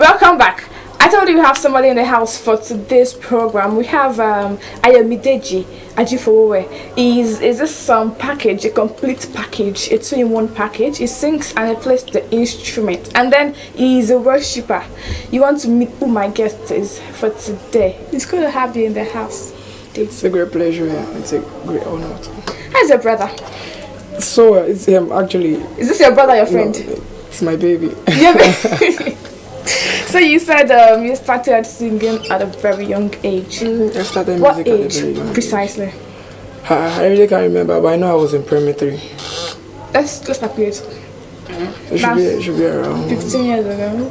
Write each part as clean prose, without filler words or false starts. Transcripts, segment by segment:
Welcome back. I told you we have somebody in the house for today's program. We have Ayodeji Fowowe. Is this some package, a complete package, a two-in-one package? He sings and he plays the instrument, and then he's a worshipper. You want to meet who my guest is for today? It's good to have you in the house. It's a great pleasure. Yeah. It's a great honor. How's your brother? So it's actually. Is this your brother, your friend? No, it's my baby. Yeah. So you said you started singing at a very young age. I started music what at age a very young precisely? age. I really can't remember, but I know I was in primary 3. Let's calculate. It should be around 15 years ago.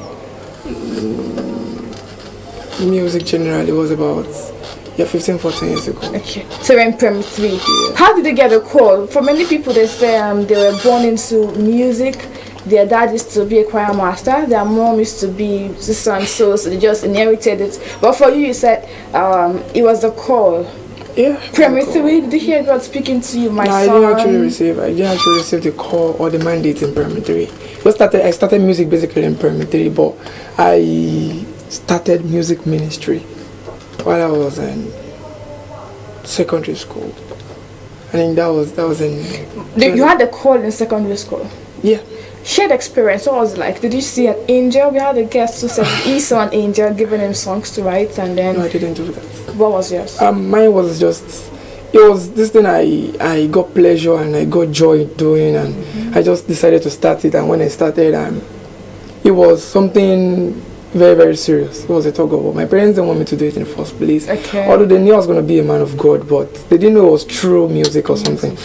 Music generally was about 15-14 years ago. Okay, so you're in primary 3. Yeah. How did they get a call? For many people, they say they were born into music. Their dad used to be a choir master. Their mom used to be so and so they just inherited it. But for you, you said it was the call. Yeah. Primary 3, did you hear God speaking to you, my son? I didn't actually receive the call or the mandate in primary 3. I started music basically in primary 3, but I started music ministry while I was in secondary school. I think that was in. You had a call in secondary school? Yeah. Shared experience, what was it like? Did you see an angel? We had a guest who said he saw an angel giving him songs to write, and then. No, I didn't do that. What was yours? Mine was just. It was this thing I got pleasure and I got joy doing, and I just decided to start it. And when I started, it was something very, very serious. It was a tug of war. My parents didn't want me to do it in the first place. Okay. Although they knew I was going to be a man of God, but they didn't know it was true music or something.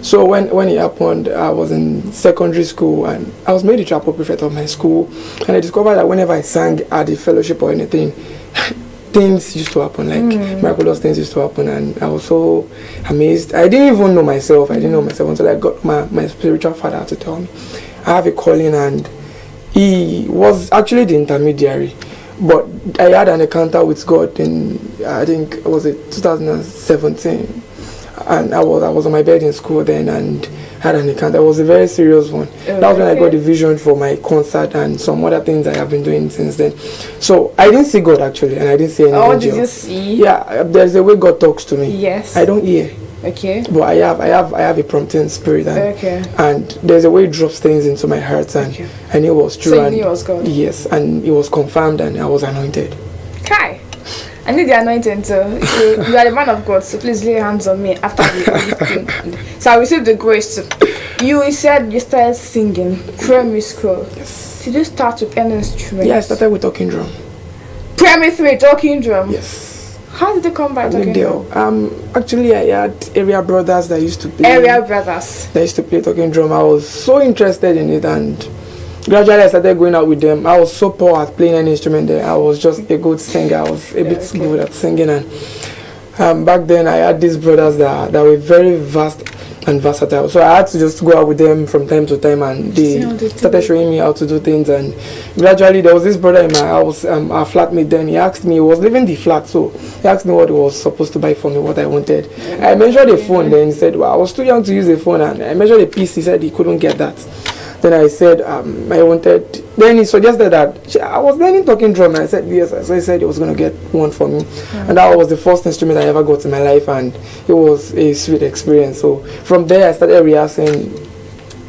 So when it happened, I was in secondary school and I was made the chapel prefect of my school. And I discovered that whenever I sang at the fellowship or anything, things used to happen, like miraculous things used to happen. And I was so amazed. I didn't even know myself. I didn't know myself until I got my spiritual father to tell me, I have a calling, and he was actually the intermediary, but I had an encounter with God in, I think it was 2017, and I was on my bed in school then and had an encounter. It was a very serious one. That was when I got the vision for my concert and some other things I have been doing since then. So I didn't see God actually, and I didn't see any angel. Did you see? Yeah, there's a way God talks to me. Yes. I don't hear. Okay. But I have a prompting spirit, and there's a way it drops things into my heart, and I knew it was true. So you knew it was God? Yes, and it was confirmed, and I was anointed. Kai, I need the anointing too. You are the man of God, so please lay hands on me after the So I received the grace too. You said you started singing primary school. Yes. Did you start with any instrument? Yeah, I started with talking drum. Primary 3, talking drum? Yes. How did they come by talking drum? Actually, I had area brothers that used to play. Area brothers? They used to play talking drum. I was so interested in it, and gradually I started going out with them. I was so poor at playing any instrument there. I was just a good singer. I was a bit good at singing, and back then I had these brothers that were very vast and versatile. So I had to just go out with them from time to time, and they started showing me how to do things. And gradually there was this brother in my house, our flatmate then. He asked me, he was living the flat, so he asked me what he was supposed to buy for me, what I wanted. I measured a phone, then he said, well, I was too young to use a phone, and I measured a piece. He said he couldn't get that. Then I said, I wanted, then he suggested that I was learning talking drum, and I said yes. So he said he was going to get one for me. And that was the first instrument I ever got in my life, and it was a sweet experience. So from there I started rehearsing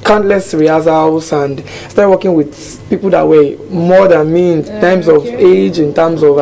countless rehearsals, and started working with people that were more than me in terms of age, in terms of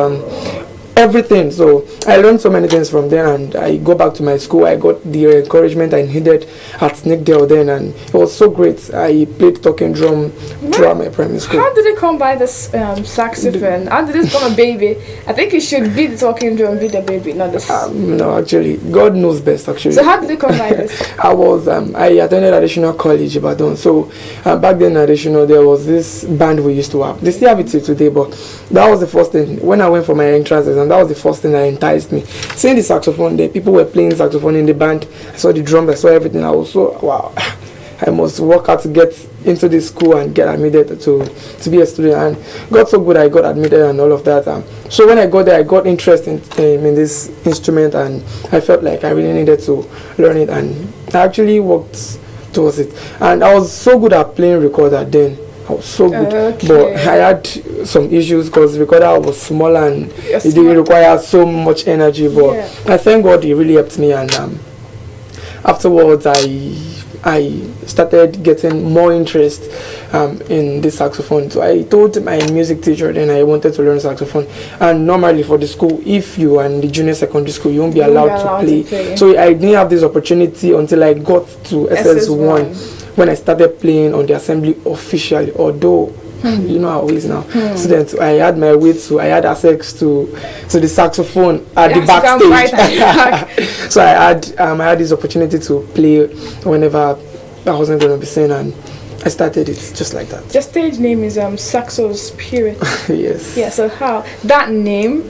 everything. So I learned so many things from there, and I go back to my school. I got the encouragement I needed at Snickdale then, and it was so great. I played talking drum throughout my primary school. How did it come by this saxophone? How did this come a baby? I think it should be the talking drum, be the baby, not this. No, actually, God knows best actually. So how did it come by this? I attended additional college, Ibadan. So back then in additional, there was this band we used to have. They still have it till today, but that was the first thing. When I went for my entrances, and that was the first thing that enticed me. Seeing the saxophone there, people were playing saxophone in the band. I saw the drums, I saw everything. I was so, wow, I must work hard to get into this school and get admitted to be a student. And got so good, I got admitted and all of that. So when I got there, I got interested in this instrument, and I felt like I really needed to learn it. And I actually worked towards it. And I was so good at playing recorder then. I was so good. Okay. But I had some issues because the recorder was small and Yes, it didn't require so much energy. But Yeah. I thank God he really helped me, and afterwards I started getting more interest in the saxophone. So I told my music teacher then I wanted to learn saxophone. And normally for the school, if you are in the junior secondary school, you won't be allowed to play. So I didn't have this opportunity until I got to SS1 when I started playing on the assembly officially. Although you know how it is now. Students, I had access to the saxophone at the backstage. So I had this opportunity to play whenever I wasn't going to be singing, and I started it just like that. Your stage name is Saxo Spirit. Yes. Yeah. So how that name?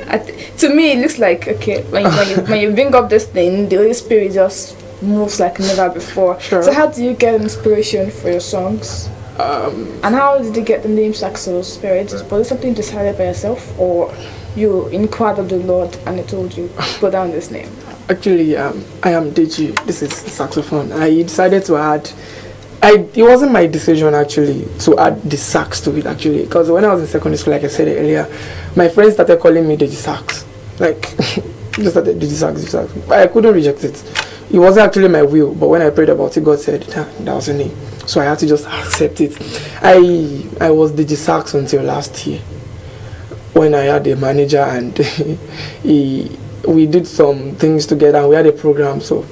To me, it looks like okay. When you bring up this thing, the Holy Spirit just moves like never before. Sure. So how do you get inspiration for your songs? And how did you get the name Saxo Spirit? Was it something you decided by yourself, or you inquired of the Lord and He told you put down this name? Actually, I am Deji. This is saxophone. I decided to add. It wasn't my decision actually to add the sax to it actually, because when I was in secondary school, like I said earlier, my friends started calling me Deji Sax. Like just started Deji Sax. But I couldn't reject it. It wasn't actually my will, but when I prayed about it, God said that was your name. So I had to just accept it. I was Deji Sax until last year when I had a manager and we did some things together and we had a program. So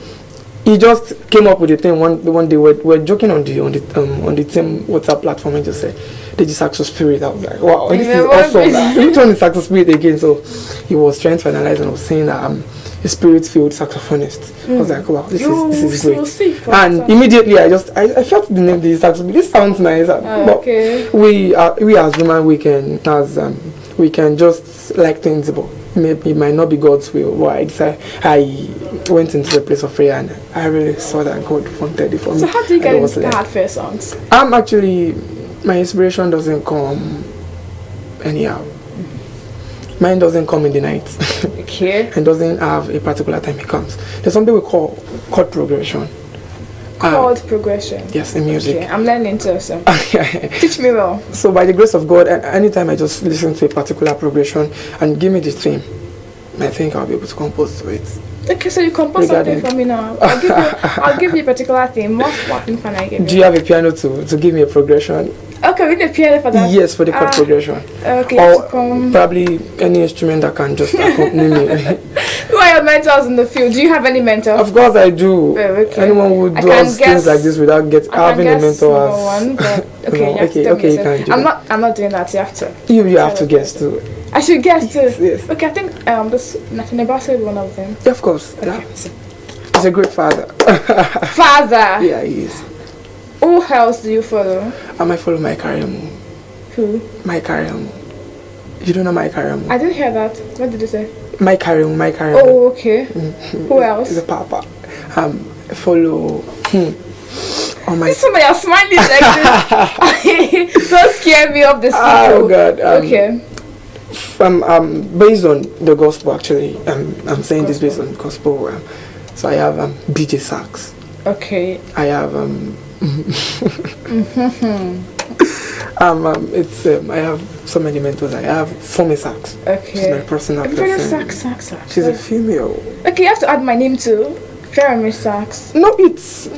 he just came up with the thing one day. We're joking on the team WhatsApp platform and just said Deji Saxo Spirit. I was like, wow, this is awesome. Which one is Saxo Spirit again? So he was trying to analyze and I was saying that I'm a spirit-filled saxophonist. I was like, wow, this is great. And immediately I felt the name Deji Saxo. This sounds nice. But we as women we can just like things, but maybe it might not be God's will. But I went into the place of prayer and I really saw that God wanted it for me. So how do you get inspired for your songs? Actually, my inspiration doesn't come anyhow. Mine doesn't come in the night. Okay. And doesn't have a particular time it comes. There's something we call chord progression. Chord progression. Yes, in music. Okay, I'm learning too. So teach me well. So by the grace of God, anytime I just listen to a particular progression and give me the theme, I think I'll be able to compose to it. Okay, so you compose something for me now. I'll give you a particular theme. What theme can I give you? Do you have a piano to give me a progression? Okay, we need a piano for that. Yes, for the chord progression. Okay, or probably any instrument that can just accompany me. Who are your mentors in the field? Do you have any mentor? Of course I do. Okay. Anyone who does things like this without having a mentor has... Okay, you can do I'm not doing that. You have to. You have to guess too. I should guess too. Yes. Okay, I think this Nathan Ebasa is one of them. Yeah, of course. Okay. Yeah. He's a great father. Father. Yeah, he is. Who else do you follow? I might follow Mike Ariamu. Who? Mike Ariamu. You don't know Mike Ariamu? I didn't hear that. What did you say? Mike Ariamu. Oh, okay. Who else? He's a papa. Follow. Oh my. Somebody else smiling like this. Don't scare me off this. Oh God. Okay. Based on the gospel, actually, I'm saying this based on gospel. So I have BJ Sax. Okay. I have I have so many mentors. I have Fowowe Sax. Okay. She's my personal person. Sax. She's a female. Okay, you have to add my name too. Fairamy Sax. No,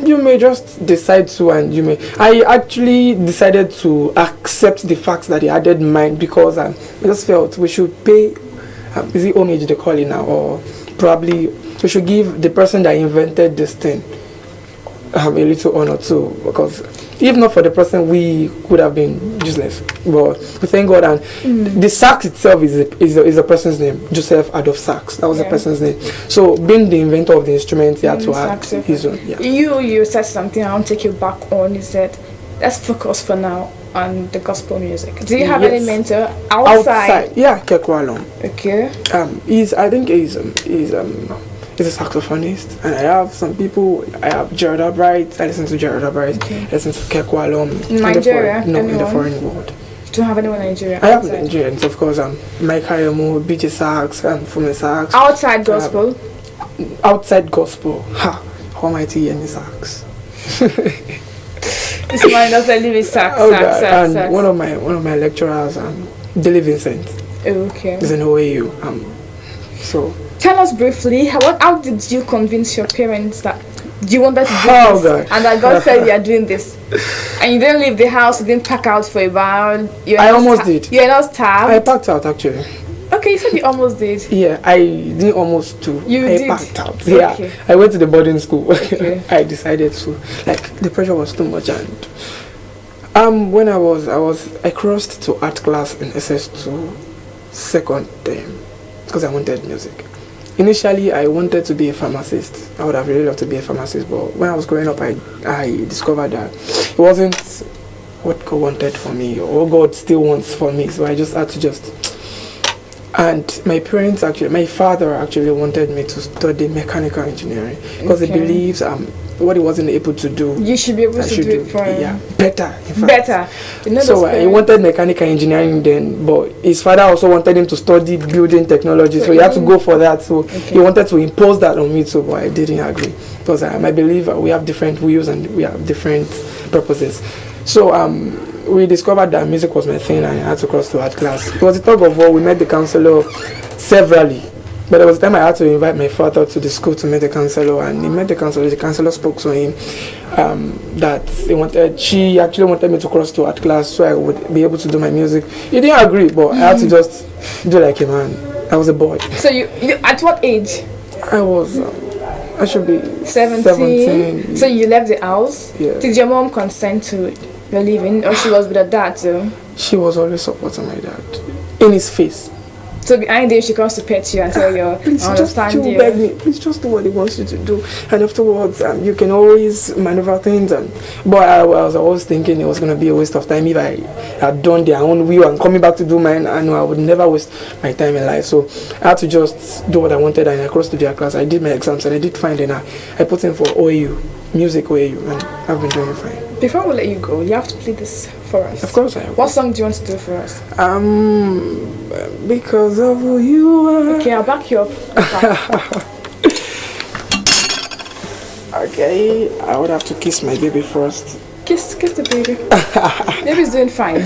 you may just decide to, and you may. I actually decided to accept the fact that he added mine because I just felt we should pay. Is it homage they call it now, or probably we should give the person that invented this thing a little honor too, because if not for the person, we could have been useless. But we thank God, and the sax itself is a person's name, Joseph Adolph Sax. That was the person's name. So being the inventor of the instrument, he had to add his own. Yeah. You said something. I want to take you back on. You said, let's focus for now on the gospel music. Do you have any mentor outside? Yeah, Kekwalon. Okay. He's a saxophonist, and I have some people. I have Jared Albright. I listen to Jared Albright. Okay. I listen to Kekwalon. Nigeria? In the foreign world. You don't have anyone in Nigeria? I have Nigerians, of course. Mike Ariamu, BJ Sax, Fowowe Sax. Outside gospel? Outside gospel. Almighty Yemi Sax. This man does live in sack, Oh sack, God. sack, And sack. one of my lecturers, Dilly Vincent, Okay. is in OAU. So. Tell us briefly, how did you convince your parents that you wanted to do Oh this? God. And that God said you are doing this. And you didn't leave the house, you didn't pack out for a while. I almost did. You were not starved. I packed out actually. Okay, you said you almost did. Yeah, I didn't almost do. You I did? packed out. Yeah, Okay. I went to the boarding school. Okay. I decided to. Like the pressure was too much, and when I crossed to art class in SS2 second term because I wanted music. Initially, I wanted to be a pharmacist. I would have really loved to be a pharmacist, but when I was growing up, I discovered that it wasn't what God wanted for me, or God still wants for me. So I just had to just. And my father actually wanted me to study mechanical engineering because he believes what he wasn't able to do, You should be able I to should do it for yeah, better. In fact. better. You know So those he parents- wanted mechanical engineering then, but his father also wanted him to study building technology, so he had to go for that. So he wanted to impose that on me too, but I didn't agree because I believe we have different views and we have different purposes. So we discovered that music was my thing, and I had to cross to art class. It was a tug of war. We met the counselor severally. But there was a time I had to invite my father to the school to meet the counselor, and he met the counselor. The counselor spoke to him that she actually wanted me to cross to art class so I would be able to do my music. He didn't agree, but I had to just do like a man. I was a boy. So you at what age? I should be 17. So you left the house? Yeah. Did your mom consent to your leaving, or she was with her dad too? She was always supporting my dad in his face. So behind him, she comes to pet you and tell you, Please I just understand you. beg me. Please just do what he wants you to do, and afterwards you can always maneuver things. But I was always thinking it was going to be a waste of time if I had done their own will and coming back to do mine. I know I would never waste my time in life, so I had to just do what I wanted. And I crossed to their class. I did my exams and I did fine. And I put in for OAU, music OAU, and I've been doing fine. Before we let you go, you have to play this for us. Of course I will. What song do you want to do for us? Because of who you are. Okay, I'll back you up. Okay, I would have to kiss my baby first. Kiss the baby. Baby's doing fine.